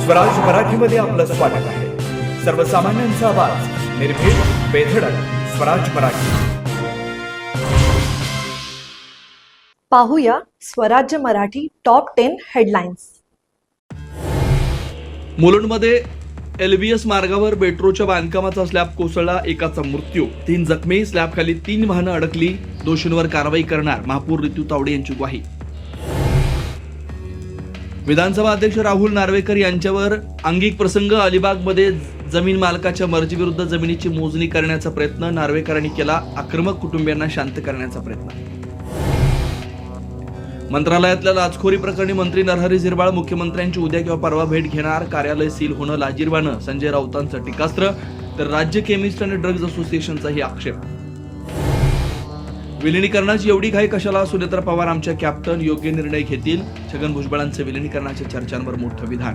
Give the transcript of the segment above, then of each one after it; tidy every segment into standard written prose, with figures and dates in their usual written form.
स्वराज मराठीमध्ये आपलं स्वागत आहे. सर्वसामान्यांचा आवाज, निर्भीड, बेधडक, स्वराज मराठी. पाहूया स्वराज्य मराठी टॉप 10 हेडलाईन्स. मुलुंडमध्ये LBS मार्गावर मेट्रोच्या बांधकामाचा स्लॅब कोसळला, एकाचा मृत्यू, 3 जखमी, स्लॅबखाली 3 वाहनं अडकली, दोषींवर कारवाई करणार, महापौर ऋतू तावडे यांची ग्वाही. विधानसभा अध्यक्ष राहुल नार्वेकर यांच्यावर अंगिक प्रसंग, अलिबागमध्ये जमीन मालकाच्या मर्जीविरुद्ध जमिनीची मोजणी करण्याचा प्रयत्न, नार्वेकरांनी केला, आक्रमक कुटुंबियांना शांत करण्याचा प्रयत्न. मंत्रालयातल्या लाचखोरी प्रकरणी मंत्री नरहरी झिरवाळ मुख्यमंत्र्यांची उद्या किंवा परवा भेट घेणार, कार्यालय सील होणं लाजिरवाणं, संजय राऊतांचं टीकास्त्र, तर राज्य केमिस्ट आणि ड्रग्ज असोसिएशनचाही आक्षेप. विलिनीकरणाची एवढी घाई कशाला, सुनेत्रा पवार आमच्या कॅप्टन योग्य निर्णय घेतील, छगन भुजबळांचे विलिनीकरणाच्या चर्चांवर मोठं विधान.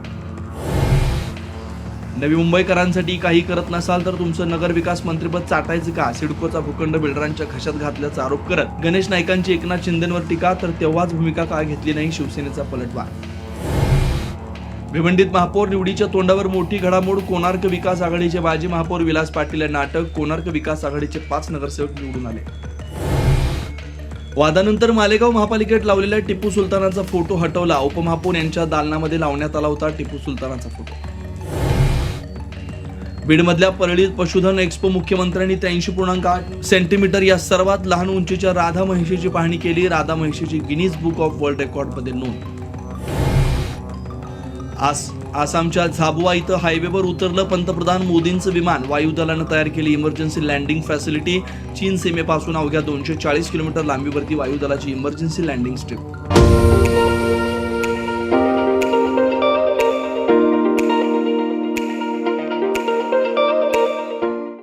नवी मुंबईकरांसाठी काही करत नसाल तर तुमचं नगरविकास मंत्रिपद चाटायचं का, सिडकोचा भूखंड बिल्डरांच्या खशात घातल्याचा आरोप करत गणेश नाईकांची एकनाथ शिंदेंवर टीका, तर तेव्हाच भूमिका का घेतली नाही, शिवसेनेचा पलटवार. भिवंडीत महापौर निवडीच्या तोंडावर मोठी घडामोड, कोणार्क विकास आघाडीचे माजी महापौर विलास पाटील यांना अटक, कोणार्क विकास आघाडीचे 5 नगरसेवक निवडून आले. वादानंतर मालेगाव महापालिकेत लावलेल्या टिपू सुलतानाचा फोटो हटवला, उपमहापौर यांच्या दालनामध्ये लावण्यात आला होता टिपू सुलतानाचा फोटो. बीडमधल्या परळीत पशुधन एक्स्पो, मुख्यमंत्र्यांनी 83.8 सेंटीमीटर या सर्वात लहान उंचीच्या राधा महिषीची पाहणी केली, राधा महिषीची गिनीज बुक ऑफ वर्ल्ड रेकॉर्डमध्ये नोंद. आसामच्या झाबुआ इथं हायवेवर उतरलं पंतप्रधान मोदींचं विमान, वायुदलानं तयार केली इमर्जन्सी लँडिंग फॅसिलिटी, चीन सीमेपासून अवघ्या 240 किलोमीटर लांबीवरती वायुदलाची इमर्जन्सी लँडिंग स्ट्रीप.